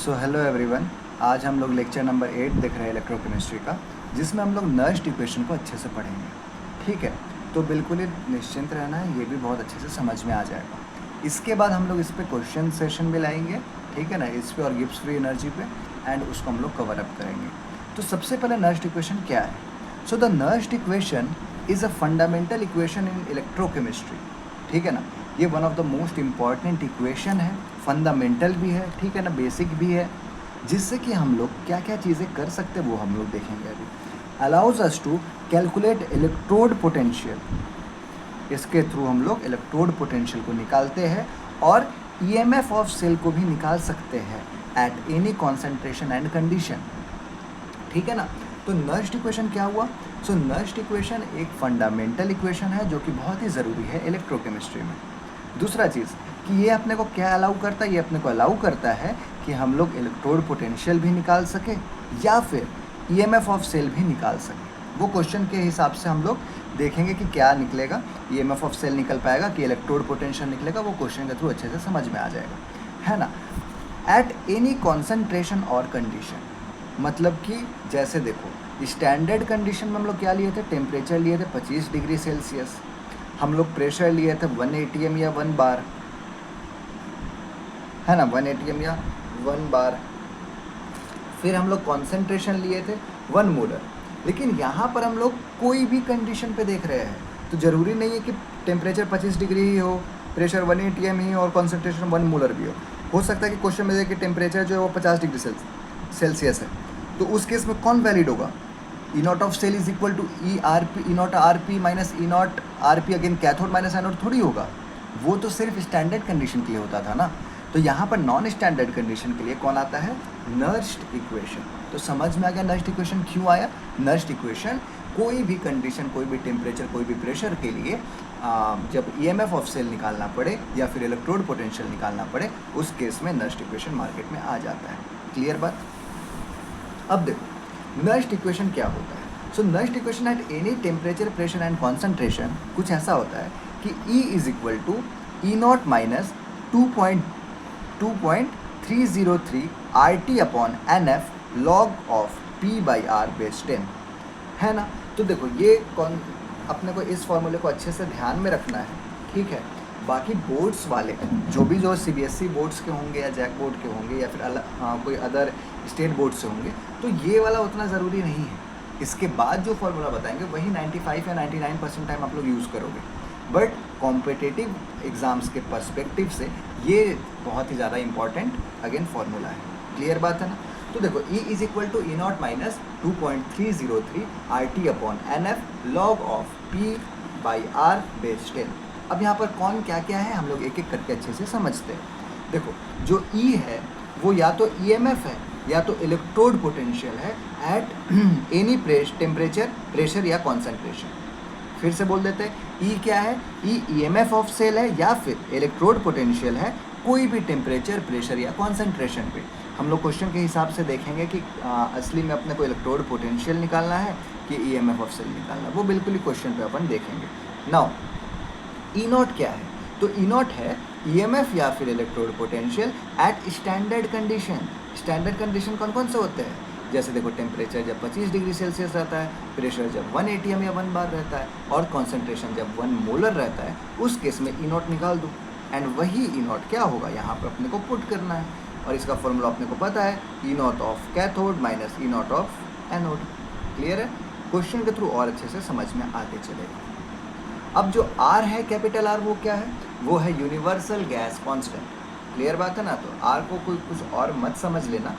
So hello everyone. आज हम लोग लेक्चर नंबर 8 देख रहे हैं इलेक्ट्रोकेमिस्ट्री का, जिसमें हम लोग नर्स्ट इक्वेशन को अच्छे से पढ़ेंगे। ठीक है, तो बिल्कुल ही निश्चिंत रहना है, ये भी बहुत अच्छे से समझ में आ जाएगा। इसके बाद हम लोग इस पर क्वेश्चन सेशन भी लाएंगे, ठीक है ना, इस पे और गिब्स फ्री एनर्जी पे, एंड उसको हम लोग कवर अप करेंगे। तो सबसे पहले नर्स्ट इक्वेशन क्या है? So the Nernst equation is a fundamental equation in electrochemistry. ठीक है ना, ये one of the most important equation है, फंडामेंटल भी है, ठीक है ना, बेसिक भी है, जिससे कि हम लोग क्या क्या चीज़ें कर सकते हैं वो हम लोग देखेंगे अभी। Allows us to calculate electrode potential, इसके थ्रू हम लोग इलेक्ट्रोड पोटेंशियल को निकालते हैं और ईएमएफ ऑफ सेल को भी निकाल सकते हैं at any concentration and condition. ठीक है ना, तो नर्स्ट इक्वेशन क्या हुआ? सो नर्स्ट इक्वेशन एक फंडामेंटल इक्वेशन है जो कि बहुत ही ज़रूरी है इलेक्ट्रोकेमिस्ट्री में। दूसरा चीज़ कि ये अपने को क्या अलाउ करता है? ये अपने को अलाउ करता है कि हम लोग इलेक्ट्रोड पोटेंशियल भी निकाल सके या फिर ईएमएफ ऑफ सेल भी निकाल सके। वो क्वेश्चन के हिसाब से हम लोग देखेंगे कि क्या निकलेगा, ईएमएफ ऑफ सेल निकल पाएगा कि इलेक्ट्रोड पोटेंशियल निकलेगा, वो क्वेश्चन के थ्रू अच्छे से समझ में आ जाएगा, है ना। एट एनी कॉन्सेंट्रेशन और कंडीशन, मतलब कि जैसे देखो स्टैंडर्ड कंडीशन में हम लोग क्या लिए थे? टेम्परेचर लिए थे 25 डिग्री सेल्सियस, हम लोग प्रेशर लिए थे 1 atm या 1 बार, है ना, 1 atm या 1 बार। फिर हम लोग कॉन्सेंट्रेशन लिए थे 1 मोलर। लेकिन यहाँ पर हम लोग कोई भी कंडीशन पे देख रहे हैं, तो ज़रूरी नहीं है कि टेम्परेचर 25 डिग्री ही हो, प्रेशर 1 atm ही और कॉन्सेंट्रेशन 1 मोलर भी हो सकता है कि क्वेश्चन में देखिए टेम्परेचर जो है वो 50 डिग्री सेल्सियस है, तो उस केस में कौन वैलिड होगा? E naught of cell is equal to E R P, E naught R P minus E naught R P again cathode minus anode थोड़ी होगा, वो तो सिर्फ स्टैंडर्ड कंडीशन के लिए होता था ना। तो यहाँ पर नॉन स्टैंडर्ड कंडीशन के लिए कौन आता है? Nernst equation. तो समझ में आ गया नर्स्ट इक्वेशन क्यों आया? नर्स्ट इक्वेशन कोई भी कंडीशन, कोई भी टेम्परेचर, कोई भी प्रेशर के लिए जब ईएमएफ ऑफ सेल निकालना पड़े या फिर इलेक्ट्रोड पोटेंशियल निकालना पड़े, उस केस में नर्स्ट इक्वेशन मार्केट में आ जाता है। क्लियर बात? अब देखो नर्स्ट इक्वेशन क्या होता है। So Nernst equation at any temperature, pressure and concentration कुछ ऐसा होता है कि E is equal to E naught minus 2.303 RT upon NF log of P by R base 10, है ना। तो देखो ये अपने को इस फॉर्मूले को अच्छे से ध्यान में रखना है, ठीक है। बाकी बोर्ड्स वाले जो CBSE बोर्ड्स के होंगे या जैक बोर्ड के होंगे या फिर कोई अदर स्टेट बोर्ड से होंगे, तो ये वाला उतना ज़रूरी नहीं है। इसके बाद जो फॉर्मूला बताएंगे वही 95 या 99% टाइम आप लोग यूज़ करोगे, बट कॉम्पिटिटिव एग्ज़ाम्स के पर्सपेक्टिव से ये बहुत ही ज़्यादा इंपॉर्टेंट अगेन फॉर्मूला है। क्लियर बात है ना। तो देखो E is equal to E naught minus 2.303 RT upon NF log of P by R base 10। अब यहाँ पर कौन क्या क्या है हम लोग एक एक करके अच्छे से समझते हैं। देखो जो E है वो या तो EMF है या तो इलेक्ट्रोड पोटेंशियल है एट एनी टेम्परेचर, प्रेशर या कॉन्सेंट्रेशन। फिर से बोल देते हैं, E क्या है? E EMF ऑफ सेल है या फिर इलेक्ट्रोड पोटेंशियल है कोई भी टेम्परेचर, प्रेशर या कॉन्सेंट्रेशन पे। हम लोग क्वेश्चन के हिसाब से देखेंगे कि असली में अपने को इलेक्ट्रोड पोटेंशियल निकालना है कि EMF ऑफ सेल निकालना है, वो बिल्कुल ही क्वेश्चन पे अपन देखेंगे। नाउ ई नॉट क्या है? तो ई नॉट है EMF या फिर electrode potential eight standard condition. Standard condition कौन कौन से होते हैं? जैसे देखो टेम्परेचर जब 25 डिग्री सेल्सियस रहता है, प्रेशर जब 1 atm या 1 बार रहता है और कॉन्सेंट्रेशन जब 1 मोलर रहता है, उस केस में ई नॉट निकाल दो एंड वही ई नॉट क्या होगा यहाँ पर अपने को पुट करना है, और इसका फॉर्मूला अपने को पता है, E naught of cathode minus E naught of anode. Clear है? क्वेश्चन के थ्रू और अच्छे से समझ में आते चलेगा। अब जो R है, कैपिटल R, वो क्या है? वो है यूनिवर्सल गैस कांस्टेंट। क्लियर बात है ना। तो R को कोई कुछ और मत समझ लेना,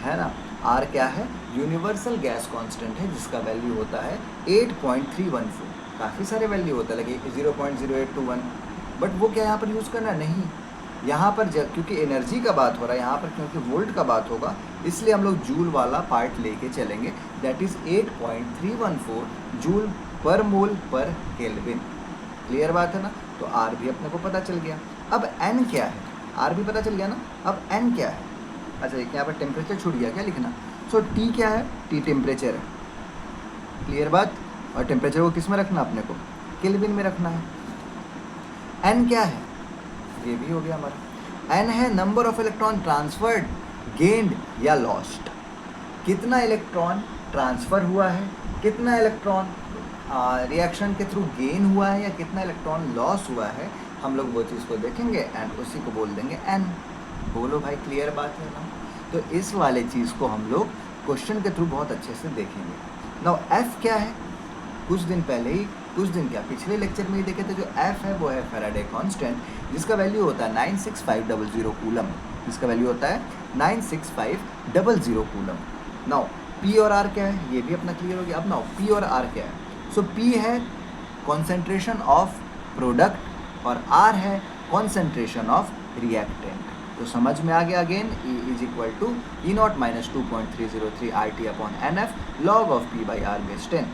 है ना। R क्या है? यूनिवर्सल गैस कांस्टेंट है जिसका वैल्यू होता है 8.314। काफ़ी सारे वैल्यू होता है, लगे 0.0821, बट वो क्या यहाँ पर यूज़ करना नहीं। यहाँ पर क्योंकि एनर्जी का बात हो रहा है, यहाँ पर क्योंकि वोल्ट का बात होगा, इसलिए हम लोग जूल वाला पार्ट लेके चलेंगे, दैट इज़ 8.314 जूल पर मोल पर केल्विन। क्लियर बात है ना। तो R भी अपने को पता चल गया। अब N क्या है? R भी पता चल गया ना। अब N क्या है? अच्छा यहाँ पर टेम्परेचर छूट गया क्या लिखना? सो T क्या है? T टेम्परेचर है। क्लियर बात। और टेम्परेचर को किस में रखना अपने को? केल्विन में रखना है। N क्या है? ये भी हो गया हमारा। N है number of electron transferred gained या लॉस्ट, कितना इलेक्ट्रॉन ट्रांसफ़र हुआ है, कितना इलेक्ट्रॉन रिएक्शन के थ्रू गेन हुआ है या कितना इलेक्ट्रॉन लॉस हुआ है, हम लोग वो चीज़ को देखेंगे एंड उसी को बोल देंगे एन। बोलो भाई, क्लियर बात है ना? तो इस वाले चीज़ को हम लोग क्वेश्चन के थ्रू बहुत अच्छे से देखेंगे। नाउ एफ क्या है, कुछ दिन पहले ही, कुछ दिन क्या पिछले लेक्चर में ही देखे थे, जो एफ है वो है फैराडे कांस्टेंट, जिसका वैल्यू होता है 96500 कूलम, जिसका वैल्यू होता है 96500 कूलम। नाउ पी और आर क्या है, ये भी अपना क्लियर हो गया। अब नाउ पी और आर क्या है, सो पी है कॉन्सेंट्रेशन ऑफ प्रोडक्ट और आर है कॉन्सेंट्रेशन ऑफ रिएक्टेंट। तो समझ में आ गया। Again E is equal to E naught minus 2.303 RT upon NF log of P by R base 10।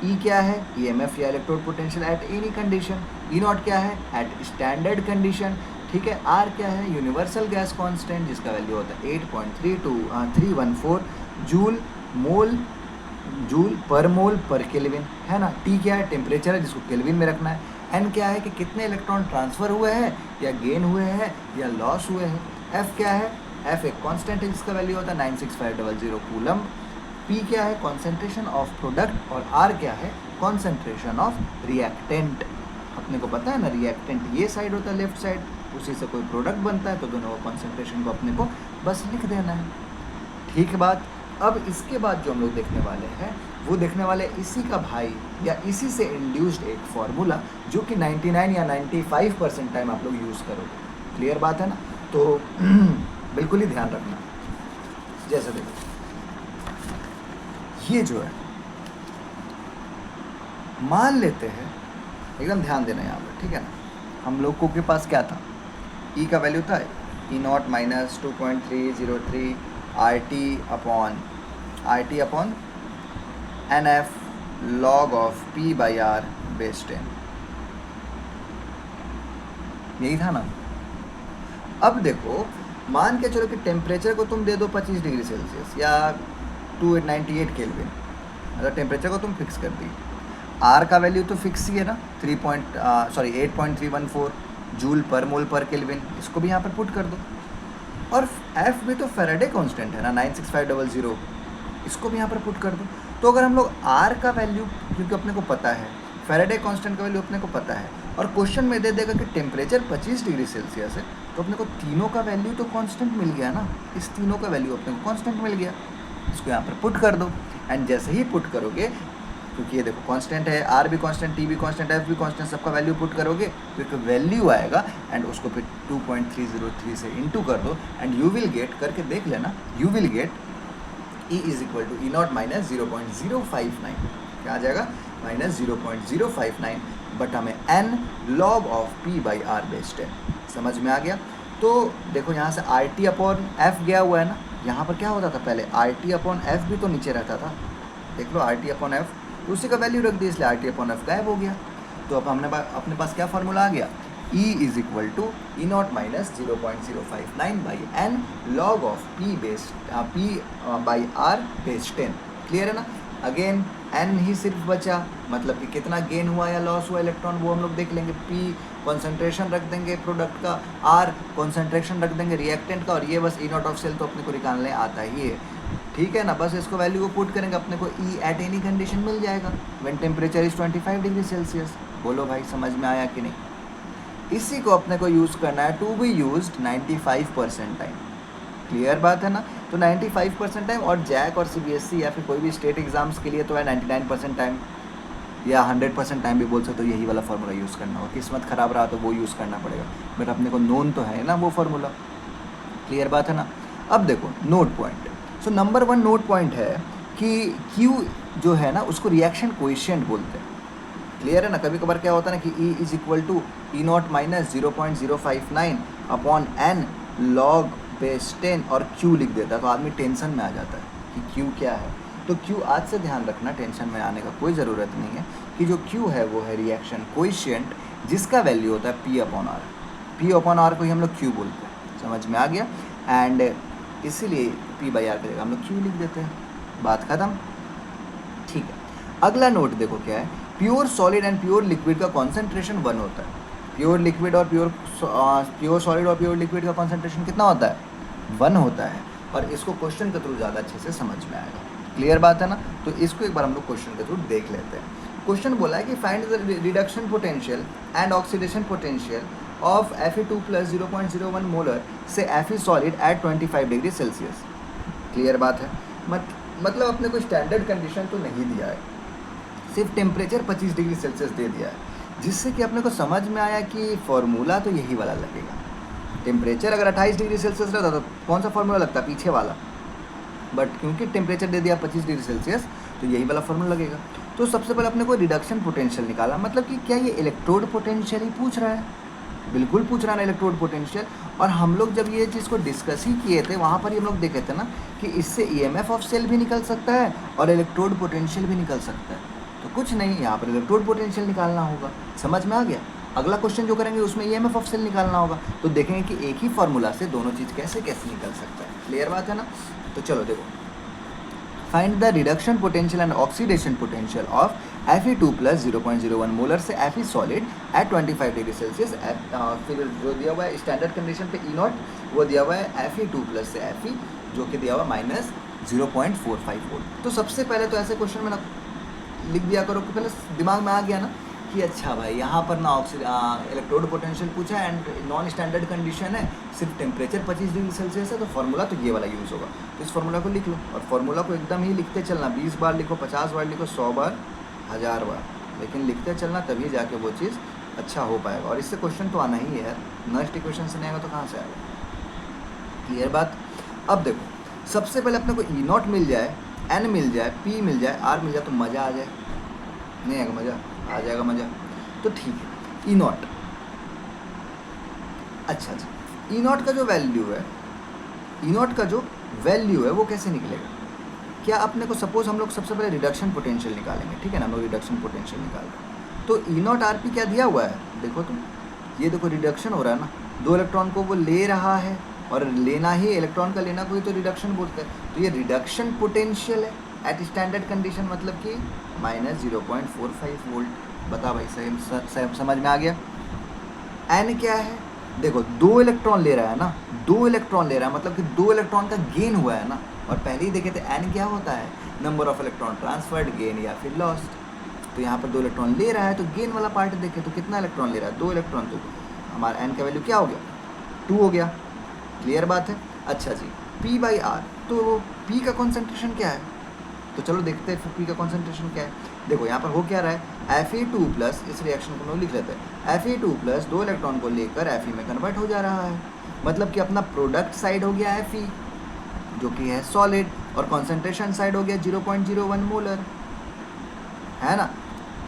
E क्या है, EMF या electrode potential at any condition. E naught क्या है, एट स्टैंडर्ड कंडीशन, ठीक है। R क्या है, यूनिवर्सल गैस कांस्टेंट, जिसका वैल्यू होता है 8.314 जूल पर मोल पर केल्विन, है ना। T क्या है, टेम्परेचर है जिसको केल्विन में रखना है। N क्या है कि कितने इलेक्ट्रॉन ट्रांसफ़र हुए हैं या गेन हुए हैं या लॉस हुए हैं। F क्या है, F एक कांस्टेंट है जिसका वैल्यू होता है 96500 कूलम। P क्या है, कॉन्सेंट्रेशन ऑफ प्रोडक्ट, और R क्या है, कॉन्सेंट्रेशन ऑफ रिएक्टेंट। अपने को पता है ना, रिएक्टेंट ये साइड होता है लेफ्ट साइड, उसी से कोई प्रोडक्ट बनता है, तो दोनों को कॉन्सेंट्रेशन को अपने को बस लिख देना है, ठीक है बात। अब इसके बाद जो हम लोग देखने वाले हैं वो देखने वाले इसी का भाई या इसी से इंड्यूस्ड एक फार्मूला, जो कि 99 या 95% टाइम आप लोग यूज़ करोगे। क्लियर बात है ना? तो बिल्कुल ही ध्यान रखना। जैसे देखो, ये जो है, मान लेते हैं, एकदम ध्यान देना यहाँ पर, ठीक है ना। हम लोग को के पास क्या था, E का वैल्यू था E naught minus 2.303 RT upon NF log of P by R base 10, यही था ना। अब देखो, मान के चलो कि टेम्परेचर को तुम दे दो 25 डिग्री सेल्सियस या 298 केल्विन, अगर टेम्परेचर को तुम फिक्स कर दी, R का वैल्यू तो फिक्स ही है ना, 8.314 जूल पर मोल पर केल्विन, इसको भी यहाँ पर पुट कर दो। और F भी तो फैराडे कांस्टेंट है ना, 96500, इसको भी यहाँ पर पुट कर दो। तो अगर हम लोग R का वैल्यू, क्योंकि अपने को पता है फैराडे कांस्टेंट का वैल्यू अपने को पता है, और क्वेश्चन में दे देगा कि टेम्परेचर 25 डिग्री सेल्सियस है, तो अपने को तीनों का वैल्यू तो कांस्टेंट मिल गया ना, इस तीनों का वैल्यू अपने को कांस्टेंट मिल गया, इसको यहाँ पर पुट कर दो। एंड जैसे ही पुट करोगे, क्योंकि ये देखो कांस्टेंट है, R भी कांस्टेंट, T भी कांस्टेंट, F भी कांस्टेंट, सबका वैल्यू पुट करोगे तो एक वैल्यू आएगा, एंड उसको फिर 2.303 से इंटू कर दो, एंड यू विल गेट, करके देख लेना, you will get E is equal to E naught minus 0.059, क्या आ जाएगा, माइनस 0.059 बटा में N log of P by R base 10। समझ में आ गया? तो देखो यहाँ से RT अपॉन F गया हुआ है ना, यहाँ पर क्या होता था पहले, RT अपॉन F भी तो नीचे रहता था, देख लो RT अपॉन F, तो उसी का वैल्यू रख दिया, इसलिए RT अपॉन F गायब हो गया। तो अब हमने अपने पास क्या फार्मूला आ गया, E is equal to E naught minus 0.059 by N log of P by R base 10। Clear है ना? अगेन N ही सिर्फ बचा, मतलब कि कितना गेन हुआ या लॉस हुआ इलेक्ट्रॉन, वो हम लोग देख लेंगे। P कॉन्सेंट्रेशन रख देंगे प्रोडक्ट का, R कॉन्सेंट्रेशन रख देंगे रिएक्टेंट का, और ये बस E नॉट ऑफ सेल तो अपने को निकालने आता ही है, ठीक है ना। बस इसको वैल्यू को पुट करेंगे, अपने को E एट एनी कंडीशन मिल जाएगा when temperature is 25 degree Celsius. बोलो भाई, समझ में आया कि नहीं? इसी को अपने को यूज़ करना है to be used 95% time. Clear बात है ना? तो 95% टाइम, और जैक और CBSE या फिर कोई भी स्टेट एग्जाम्स के लिए तो है 99% टाइम या 100% टाइम भी बोल सकते हो, यही वाला फार्मूला यूज़ करना होगा। किस्मत ख़राब रहा तो वो यूज़ करना पड़ेगा, बट अपने को नोन तो है ना वो फार्मूला। क्लियर बात है ना? अब देखो note point, so number 1 note point है कि Q जो है ना उसको रिएक्शन कोएफिशिएंट बोलते हैं। क्लियर है ना? कभी कभार क्या होता है ना कि E is equal to E naught minus 0.059 upon N log base 10 और Q लिख देता है, तो आदमी टेंशन में आ जाता है कि Q क्या है। तो Q आज से ध्यान रखना, टेंशन में आने का कोई ज़रूरत नहीं है, कि जो Q है वो है रिएक्शन कोएफिशिएंट, जिसका वैल्यू होता है P upon R। P upon R को ही हम लोग Q बोलते हैं, समझ में आ गया? एंड इसीलिए P बाई R की जगह हम लोग Q लिख देते हैं, बात ख़त्म, ठीक है। अगला नोट देखो क्या है, pure solid and pure liquid का कॉन्सेंट्रेशन 1 होता है। प्योर लिक्विड और प्योर सॉलिड और प्योर लिक्विड का कॉन्सेंट्रेशन कितना होता है? 1 होता है। और इसको क्वेश्चन के थ्रू ज़्यादा अच्छे से समझ में आएगा। क्लियर बात है ना? तो इसको एक बार हम लोग क्वेश्चन के थ्रू देख लेते हैं। क्वेश्चन बोला है कि find the reduction potential and oxidation potential of Fe2 plus 0.01 molar से Fe solid at 25 degree Celsius. Clear बात है? मतलब अपने को स्टैंडर्ड कंडीशन तो नहीं दिया है, सिर्फ टेम्परेचर 25 डिग्री सेल्सियस दे दिया है, जिससे कि अपने को समझ में आया कि फॉर्मूला तो यही वाला लगेगा। टेम्परेचर अगर 28 डिग्री सेल्सियस रहता तो कौन सा फॉर्मूला लगता? पीछे वाला, बट क्योंकि टेम्परेचर दे दिया 25 डिग्री सेल्सियस तो यही वाला फॉर्मूला लगेगा। तो सबसे पहले अपने को रिडक्शन पोटेंशियल निकाला, मतलब कि क्या ये इलेक्ट्रोड पोटेंशियल ही पूछ रहा है? बिल्कुल पूछ रहा है ना इलेक्ट्रोड पोटेंशियल। और हम लोग जब ये चीज़ को डिस्कस ही किए थे वहाँ पर ही हम लोग देखे थे ना कि इससे EMF ऑफ सेल भी निकल सकता है और इलेक्ट्रोड पोटेंशियल भी निकल सकता है। तो कुछ नहीं, यहाँ पर इलेक्ट्रोड पोटेंशियल निकालना होगा। समझ में आ गया? अगला क्वेश्चन जो करेंगे उसमें EMF ऑफ सेल निकालना होगा, तो देखेंगे कि एक ही फार्मूला से दोनों चीज़ कैसे कैसे निकल सकता है। क्लियर बात है ना? तो चलो देखो, find the reduction potential and oxidation potential of Fe2 plus 0.01 molar से Fe solid at 25 degree Celsius. फिर जो दिया हुआ है स्टैंडर्ड कंडीशन पे E0, वो दिया हुआ है Fe2 प्लस से Fe, जो कि दिया हुआ माइनस 0.45 वोल्ट। तो सबसे पहले तो ऐसे क्वेश्चन में ना लिख दिया करो कि पहले दिमाग में आ गया ना कि अच्छा भाई यहाँ पर ना इलेक्ट्रोड पोटेंशियल पूछा है एंड नॉन स्टैंडर्ड कंडीशन है, सिर्फ टेम्परेचर 25 डिग्री सेल्सियस है, तो फार्मूला तो ये वाला यूज़ होगा। तो इस फार्मूला को लिख लो और फार्मूला को एकदम ही लिखते चलना, 20 बार लिखो, 50 बार लिखो, 100 बार, 1000 बार, लेकिन लिखते चलना, तभी जाके वो चीज़ अच्छा हो पाएगा। और इससे क्वेश्चन तो आना ही है यार, नेक्स्ट इक्वेशन से नहीं आएगा तो कहाँ से आएगा? क्लियर बात? अब देखो, सबसे पहले अपने को E0 मिल जाए, N मिल जाए, P मिल जाए, R मिल जाए तो मज़ा आ जाए। नहीं आएगा मज़ा? आ जाएगा मज़ा। तो ठीक है, E0, अच्छा जी, E0 का जो वैल्यू है, E0 का जो वैल्यू है वो कैसे निकलेगा? क्या अपने को सपोज हम लोग सबसे पहले रिडक्शन पोटेंशियल निकालेंगे, ठीक है ना? हम लोग रिडक्शन पोटेंशियल निकाल रहे हैं, तो E0 RP क्या दिया हुआ है? देखो तुम, ये देखो रिडक्शन हो रहा है ना, 2 इलेक्ट्रॉन को वो ले रहा है, और लेना ही इलेक्ट्रॉन का लेना को ही तो रिडक्शन बोलते हैं। तो ये रिडक्शन पोटेंशियल है एट स्टैंडर्ड कंडीशन, मतलब कि माइनस 0.45 वोल्ट। बता भाई, सही समझ में आ गया? N क्या है? देखो 2 इलेक्ट्रॉन ले रहा है ना, 2 इलेक्ट्रॉन ले रहा है, मतलब कि 2 इलेक्ट्रॉन का गेन हुआ है ना। और पहले ही देखे थे N क्या होता है? Number of electron transferred, gain या फिर लॉस्ट। तो यहाँ पर 2 इलेक्ट्रॉन ले रहा है तो गेन वाला पार्ट देखे तो कितना इलेक्ट्रॉन ले रहा है? 2 इलेक्ट्रॉन। तो हमारा N का वैल्यू क्या हो गया? 2 हो गया। क्लियर बात है? अच्छा जी, P/R, तो P का कॉन्सेंट्रेशन क्या है? तो चलो देखते हैं फिर P का कॉन्सेंट्रेशन क्या है। देखो यहाँ पर हो क्या रहा है, Fe2 प्लस, इस रिएक्शन को हम लिख लेते हैं, Fe2 प्लस 2 इलेक्ट्रॉन को लेकर Fe में कन्वर्ट हो जा रहा है, मतलब कि अपना प्रोडक्ट साइड हो गया Fe, जो कि है सॉलिड, और कॉन्सेंट्रेशन साइड हो गया 0.01 मोलर, है ना?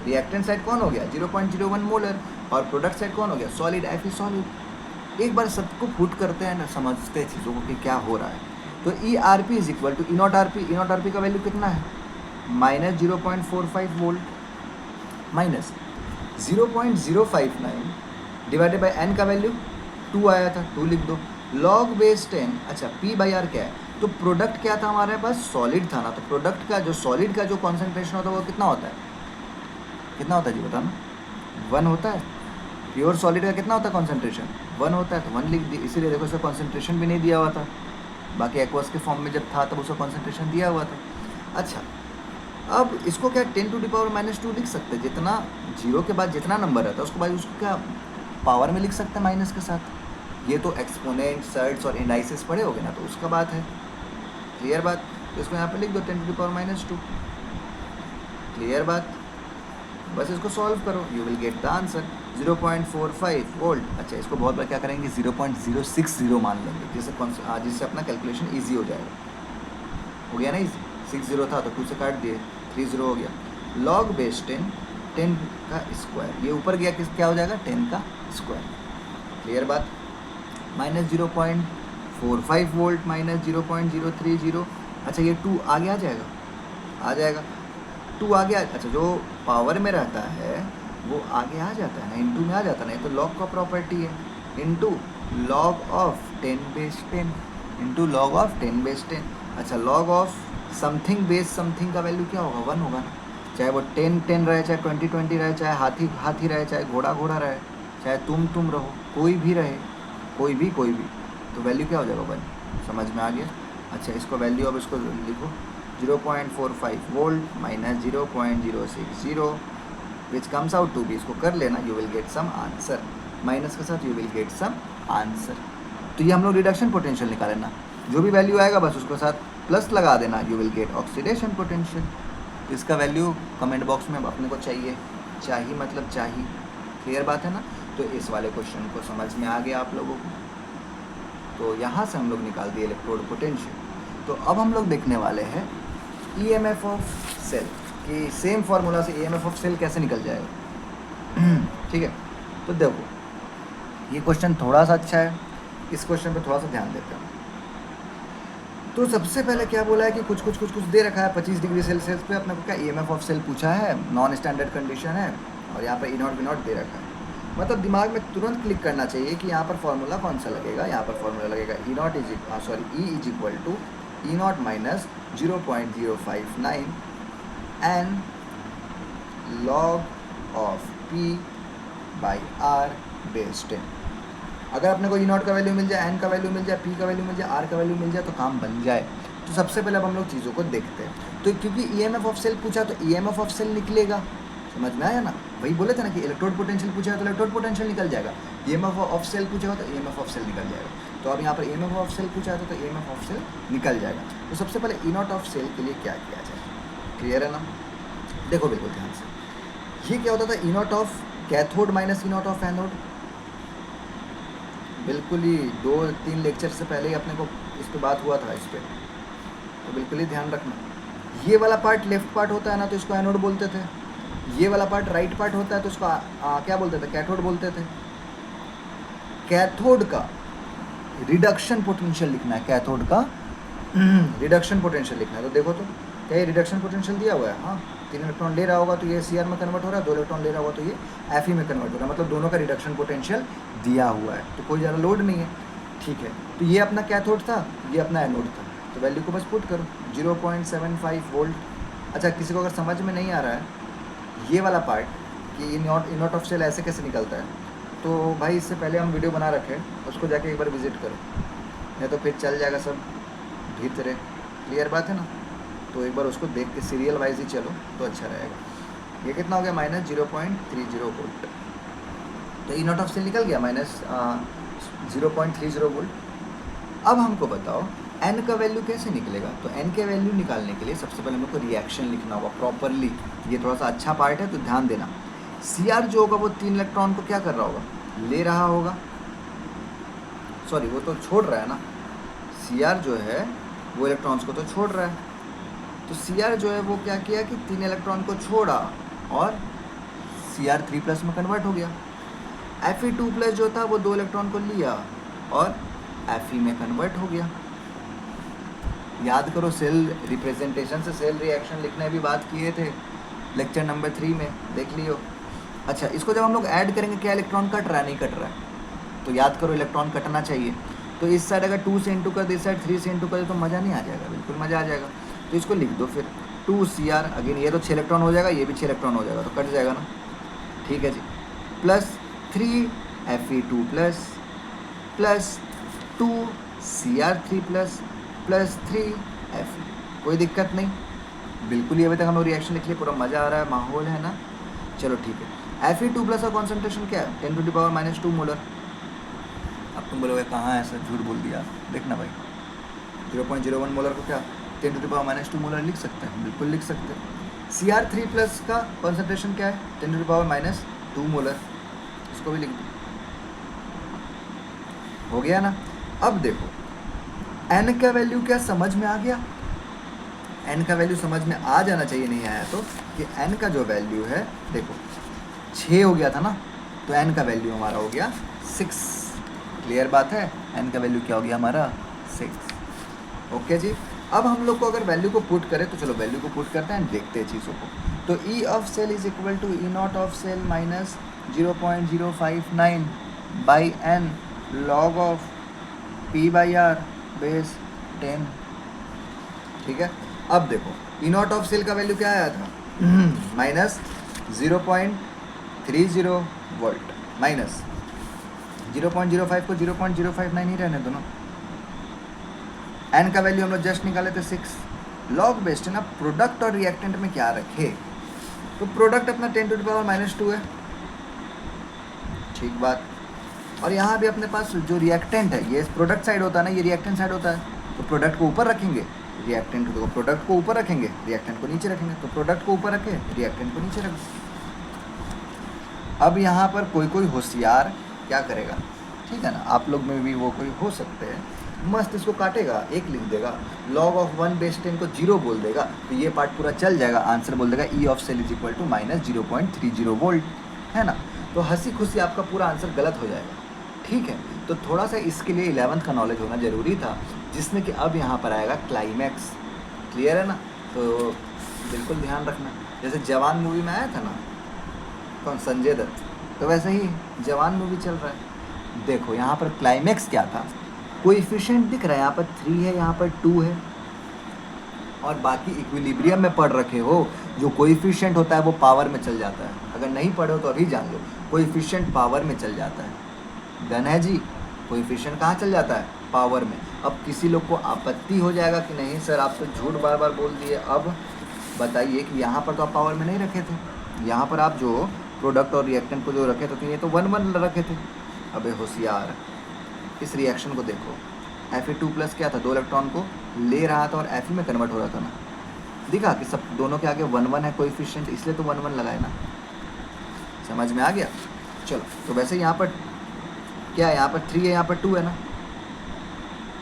रिएक्टेंट साइड कौन हो गया? 0.01 मोलर, और प्रोडक्ट साइड कौन हो गया? Solid, Fe solid. एक बार सबको पुट करते हैं ना, समझते हैं चीज़ों को कि क्या हो रहा है। तो ERP is equal to E0 RP, E0 RP का वैल्यू कितना है? Minus 0.45 volt, minus 0.059 divided by N का वैल्यू 2 आया था, 2 लिख दो, log बेस 10। अच्छा, P/R क्या है? तो प्रोडक्ट क्या था हमारे पास? सॉलिड था ना, तो प्रोडक्ट का जो सॉलिड का जो कॉन्सेंट्रेशन होता है वो कितना होता है? कितना होता है जी बताना? 1 होता है। प्योर सॉलिड का कितना होता है कॉन्सेंट्रेशन? 1 होता है, तो 1 लिख दी। इसीलिए देखो उसका कॉन्सेंट्रेशन भी नहीं दिया हुआ था, बाकी एक्वस के फॉर्म में जब था तब उसका कॉन्सेंट्रेशन दिया हुआ था। अच्छा, अब इसको क्या 10⁻⁻2 लिख सकते हैं? जितना जीरो के बाद जितना नंबर रहता है उसके बाद उसको क्या पावर में लिख सकते हैं माइनस के साथ। ये तो एक्सपोनेंट, सर्ट्स और इंडाइसेस पढ़े होगे ना, तो उसका बात है। क्लियर बात? तो इसको यहाँ पे लिख दो 10⁻²। क्लियर बात? बस इसको सॉल्व करो, you will get the answer 0.45 volt. अच्छा, इसको बहुत बार क्या करेंगे 0.060 मान लेंगे, जिससे अपना कैलकुलेशन ईजी हो जाएगा। हो गया ना ईजी? 60 था तो 2 से काट दिए, 30 हो गया। log बेस 10, 10 का स्क्वायर, ये ऊपर गया क्या हो जाएगा? 10 का स्क्वायर। क्लियर बात? Minus 0.45 volt minus 0.030। अच्छा, ये 2 आगे आ जाएगा, आ जाएगा 2 आगे अच्छा, जो पावर में रहता है वो आगे आ जाता है ना, इनटू में आ जाता है ना, ये तो लॉग का प्रॉपर्टी है। Into log of 10 base 10, into log of 10 base 10। अच्छा, log of something base something का वैल्यू क्या होगा? 1 होगा ना, चाहे वो 10 रहे, चाहे 20 रहे, चाहे हाथी रहे, चाहे घोड़ा रहे, चाहे तुम रहो, कोई भी रहे, कोई भी, तो वैल्यू क्या हो जाएगा? 1। समझ में आ गया? अच्छा इसको वैल्यू अब इसको लिखो 0.45 volt minus 0.060 which comes out to be, इसको कर लेना, you will get some answer, minus के साथ you will get some answer. तो ये हम लोग रिडक्शन पोटेंशियल निकाले ना, जो भी वैल्यू आएगा बस उसके साथ प्लस लगा देना, you will gate oxidation potential. तो इसका वैल्यू कमेंट बॉक्स में अपने को चाहिए मतलब चाहिए, क्लियर बात है ना। तो इस वाले क्वेश्चन को समझ में आ गया आप लोगों को। तो यहाँ से हम लोग निकाल दिए इलेक्ट्रोड पोटेंशियल। तो अब हम लोग देखने वाले हैं ईएमएफ ऑफ सेल, कि सेम फार्मूला से ईएमएफ ऑफ सेल कैसे निकल जाएगा। ठीक है, तो देखो ये क्वेश्चन थोड़ा सा अच्छा है, इस क्वेश्चन पे थोड़ा सा ध्यान देते हैं। तो सबसे पहले क्या बोला है कि कुछ दे रखा है 25 डिग्री सेल्सियस पे अपने को क्या ईएमएफ ऑफ सेल पूछा है, नॉन स्टैंडर्ड कंडीशन है, और यहाँ पर E0 V0 दे रखा है। मतलब दिमाग में तुरंत क्लिक करना चाहिए कि यहाँ पर फॉर्मूला कौन सा लगेगा। यहाँ पर फॉर्मूला लगेगा E is equal to E0 minus 0.059 N log of P by R base 10। अगर अपने को E0 का वैल्यू मिल जाए, N का वैल्यू मिल जाए, P का वैल्यू मिल जाए, R का वैल्यू मिल जाए तो काम बन जाए। तो सबसे पहले अब हम लोग चीज़ों को देखते हैं। तो क्योंकि ईएमएफ ऑफ सेल पूछा तो ईएमएफ ऑफ सेल निकलेगा, समझ में आया ना। वही बोले थे ना कि इलेक्ट्रोड पोटेंशियल पूछा है तो इलेक्ट्रोड पोटेंशियल निकल जाएगा, ईएमएफ ऑफ सेल पूछा तो ईएमएफ ऑफ सेल निकल जाएगा। तो अब यहाँ पर ईएमएफ ऑफ सेल पूछा है तो ईएमएफ ऑफ सेल निकल जाएगा। तो सबसे पहले E0 ऑफ सेल के लिए क्या किया जाए, क्लियर है ना। देखो बिल्कुल ध्यान से, ये क्या होता था E0 of cathode minus E0 of anode. बिल्कुल ही 2-3 लेक्चर से पहले ही अपने को इस पर बात हुआ था इस पर, तो बिल्कुल ही ध्यान रखना। ये वाला पार्ट लेफ्ट पार्ट होता है ना तो इसको एनोड बोलते थे, ये वाला पार्ट राइट पार्ट होता है तो इसको क्या बोलते थे, कैथोड बोलते थे। कैथोड का रिडक्शन पोटेंशियल लिखना है, कैथोड का रिडक्शन पोटेंशियल लिखना है। तो देखो तो क्या ये रिडक्शन पोटेंशियल दिया हुआ है, हाँ 3 इलेक्ट्रॉन ले रहा होगा तो ये Cr में कन्वर्ट हो रहा है, 2 इलेक्ट्रॉन ले रहा होगा तो ये Fe में कन्वर्ट हो रहा है, मतलब दोनों का रिडक्शन पोटेंशियल दिया हुआ है, तो कोई ज़्यादा लोड नहीं है। ठीक है, तो ये अपना कैथोड था, ये अपना एनोड था, तो वैल्यू को बस पुट करो 0.75 वोल्ट। अच्छा किसी को अगर समझ में नहीं आ रहा है ये वाला पार्ट कि E0 ऑफ सेल ऐसे कैसे निकलता है, तो भाई इससे पहले हम वीडियो बना रखे, उसको जाके एक बार विजिट करो, नहीं तो फिर चल जाएगा सब भीतरे, क्लियर बात है ना। तो एक बार उसको देख के सीरियल वाइज ही चलो तो अच्छा रहेगा। ये कितना हो गया माइनस 0.30 वोल्ट, तो E0 ऑफ सेल निकल गया माइनस 0.30 वोल्ट। अब हमको बताओ N का वैल्यू कैसे निकलेगा। तो N के वैल्यू निकालने के लिए सबसे पहले हमको रिएक्शन लिखना होगा प्रॉपरली, ये थोड़ा सा अच्छा पार्ट है तो ध्यान देना। Cr जो होगा वो 3 इलेक्ट्रॉन को क्या कर रहा होगा, ले रहा होगा, सॉरी वो तो छोड़ रहा है ना, Cr जो है वो इलेक्ट्रॉन्स को तो छोड़ रहा है, तो Cr जो है वो क्या किया कि 3 इलेक्ट्रॉन को छोड़ा और Cr3+ में कन्वर्ट हो गया। Fe2+ जो था वो 2 इलेक्ट्रॉन को लिया और Fe में कन्वर्ट हो गया। याद करो सेल रिप्रेजेंटेशन से सेल रिएक्शन लिखने भी बात किए थे लेक्चर नंबर 3 में, देख लियो। अच्छा इसको जब हम लोग ऐड करेंगे क्या इलेक्ट्रॉन कट रहा है, नहीं कट रहा है, तो याद करो इलेक्ट्रॉन कटना चाहिए। तो इस साइड अगर 2 से इंटू कर दे, इस साइड 3 से इंटू कर दे तो मज़ा नहीं आ जाएगा, बिल्कुल मज़ा आ जाएगा। तो इसको लिख दो फिर 2Cr, अगेन ये तो 6 इलेक्ट्रॉन हो जाएगा, ये भी 6 इलेक्ट्रॉन हो जाएगा, तो कट जाएगा ना, ठीक है जी, plus 3 Fe2+ plus 2 Cr3+ plus 3 Fe, कोई दिक्कत नहीं, बिल्कुल ही अभी तक हम लोग रिएक्शन लिख लिए, पूरा मज़ा आ रहा है, माहौल है ना। चलो ठीक है, Fe2+ का कॉन्सेंट्रेशन क्या है 10⁻⁻2 मोलर। अब तुम बोलोगे कहाँ है ऐसा, झूठ बोल दिया, देखना भाई 0.01 मोलर को क्या 10⁻⁻2 मोलर लिख सकते हैं, बिल्कुल लिख सकते हैं। Cr3+ का कॉन्सेंट्रेशन क्या है 10⁻⁻2 मोलर, इसको भी लिख दो, हो गया ना। अब देखो N का वैल्यू क्या समझ में आ गया, N का वैल्यू समझ में आ जाना चाहिए, नहीं आया तो कि N का जो वैल्यू है देखो 6 हो गया था ना, तो N का वैल्यू हमारा हो गया 6, क्लियर बात है, N का वैल्यू क्या हो गया हमारा 6। ओके जी, अब हम लोग को अगर वैल्यू को पुट करें तो चलो वैल्यू को पुट करते हैं, देखते हैं चीज़ों को। तो E of cell is equal to E0 of cell minus 0.059 by N log of P/R base 10, ठीक है। अब देखो E0 ऑफ सेल का वैल्यू क्या आया था माइनस 0.30 वोल्ट, माइनस 0.05 को 0.059 ही रहने दो ना। एन का वैल्यू हम लोग जस्ट निकाले थे 6। लॉग बेस्ड है ना, प्रोडक्ट और रिएक्टेंट में क्या रखे, तो प्रोडक्ट अपना 10⁻⁻² है, ठीक बात। और यहाँ भी अपने पास जो रिएक्टेंट है, ये प्रोडक्ट साइड होता है ना, ये रिएक्टेंट साइड होता है, तो प्रोडक्ट को ऊपर रखेंगे, रिएक्टेंट को, प्रोडक्ट को ऊपर रखेंगे, रिएक्टेंट को नीचे रखेंगे, तो प्रोडक्ट को ऊपर रखे, रिएक्टेंट को नीचे रखेंगे। अब यहाँ पर कोई कोई होशियार क्या करेगा, ठीक है ना, आप लोग में भी वो कोई हो सकते हैं, मस्त इसको काटेगा, 1 लिख देगा, log ऑफ 1/10 को 0 बोल देगा, तो ये पार्ट पूरा चल जाएगा, आंसर बोल देगा E of cell is equal to -0.30 volt, है ना। तो हंसी खुशी आपका पूरा आंसर गलत हो जाएगा, ठीक है। तो थोड़ा सा इसके लिए 11th का नॉलेज होना ज़रूरी था, जिसमें कि अब यहाँ पर आएगा क्लाइमैक्स, क्लियर है ना। तो बिल्कुल ध्यान रखना, जैसे जवान मूवी में आया था ना, कौन, संजय दत्त, तो वैसे ही जवान मूवी चल रहा है। देखो यहाँ पर क्लाइमैक्स क्या था, कोएफिशिएंट दिख रहा है, यहाँ पर 3 है, यहाँ पर 2 है, और बाकी इक्विलिब्रियम में पढ़ रखे हो, जो कोएफिशिएंट होता है वो पावर में चल जाता है। अगर नहीं पढ़े हो तो अभी जान लो, कोएफिशिएंट पावर में चल जाता है। डन है जी, कोएफिशिएंट कहाँ चल जाता है, पावर में। अब किसी लोग को आपत्ति हो जाएगा कि नहीं सर आप तो झूठ बार बार बोल दिए, अब बताइए कि यहाँ पर तो आप पावर में नहीं रखे थे, यहाँ पर आप जो प्रोडक्ट और रिएक्टेंट को जो रखे थे, तो ये तो 1 1 रखे थे। अबे होशियार, इस रिएक्शन को देखो, Fe2+ क्या था, 2 इलेक्ट्रॉन को ले रहा था और Fe में कन्वर्ट हो रहा था ना, दिखा कि सब दोनों के आगे 1 1 है कोएफिशिएंट, इसलिए तो 1 1 लगाए ना, समझ में आ गया। चलो, तो वैसे यहाँ पर क्या है, यहाँ पर 3 है, यहाँ पर 2 है ना,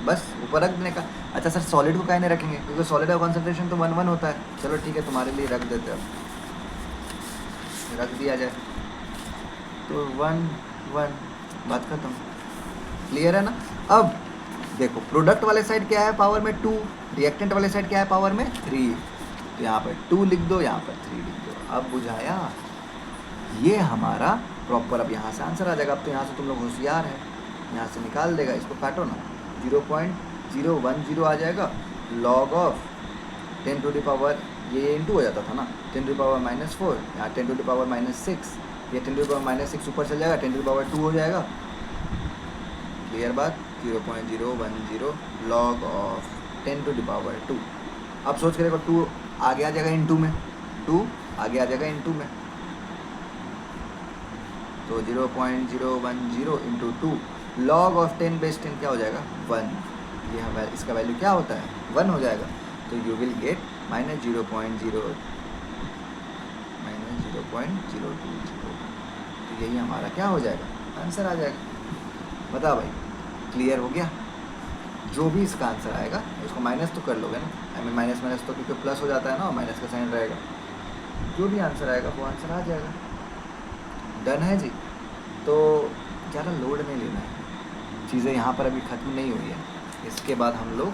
बस ऊपर रख देने का। अच्छा सर सॉलिड को काहे नहीं रखेंगे, क्योंकि सॉलिड का कॉन्सेंट्रेशन तो 1 1 होता है। चलो ठीक है, तुम्हारे लिए रख देते, अब रख दिया जाए, तो 1 1, बात खत्म, क्लियर है ना। अब देखो प्रोडक्ट वाले साइड क्या है, पावर में 2, रिएक्टेंट वाले साइड क्या है, पावर में 3, तो यहाँ पर 2 लिख दो, यहाँ पर 3 लिख दो। अब बुझाया, ये हमारा प्रॉपर, अब यहाँ से आंसर आ जाएगा। अब तो यहाँ से तुम लोग होशियार है, यहाँ से निकाल देगा, इसको काटो ना, 0.010 आ जाएगा, लॉग ऑफ 10⁻, ये इंटू हो जाता था ना, 10⁻⁻4, यहाँ 10⁻⁻6, ये 10⁻⁻6 ऊपर चल जाएगा, 10⁻2 हो जाएगा, क्लियर बात। 0.010 लॉग ऑफ 10⁻²। अब सोच के देखो, 2 आगे आ जाएगा इंटू में, 2 आगे आ जाएगा इंटू में, तो 0.010 इंटू 2 लॉग ऑफ 10/10 क्या हो जाएगा, 1। ये इसका वैल्यू क्या होता है, 1 हो जाएगा, तो यू विल गेट -0.020। तो यही हमारा क्या हो जाएगा, आंसर आ जाएगा। बता भाई, क्लियर हो गया। जो भी इसका आंसर आएगा, इसको माइनस तो कर लोगे ना, आई मीन माइनस माइनस तो क्योंकि प्लस हो जाता है ना, माइनस का साइन रहेगा, जो भी आंसर आएगा वो आंसर आ जाएगा। डन है जी। तो ज़्यादा लोड नहीं लेना है, चीज़ें यहाँ पर अभी ख़त्म नहीं हुई है। इसके बाद हम लोग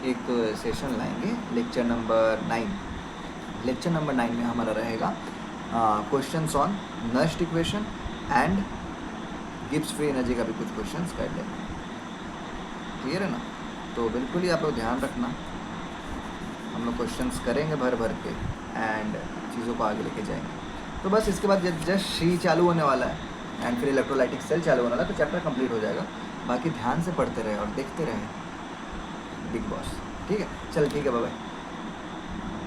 एक सेशन लाएंगे, लेक्चर नंबर 9। लेक्चर नंबर 9 में हमारा रहेगा questions on Nernst equation and Gibbs free energy का भी कुछ क्वेश्चंस कर लेंगे, क्लियर है ना। तो बिल्कुल ही आप लोग ध्यान रखना, हम लोग क्वेश्चंस करेंगे भर भर के एंड चीज़ों को आगे लेके जाएंगे। तो बस इसके बाद जस्ट शी चालू होने वाला है एंड फिर इलेक्ट्रोलाइटिक सेल चालू होने वाला है, तो चैप्टर कंप्लीट हो जाएगा। बाकी ध्यान से पढ़ते रहे और देखते रहे बिग बॉस, ठीक है। चल ठीक है, बाय बाय।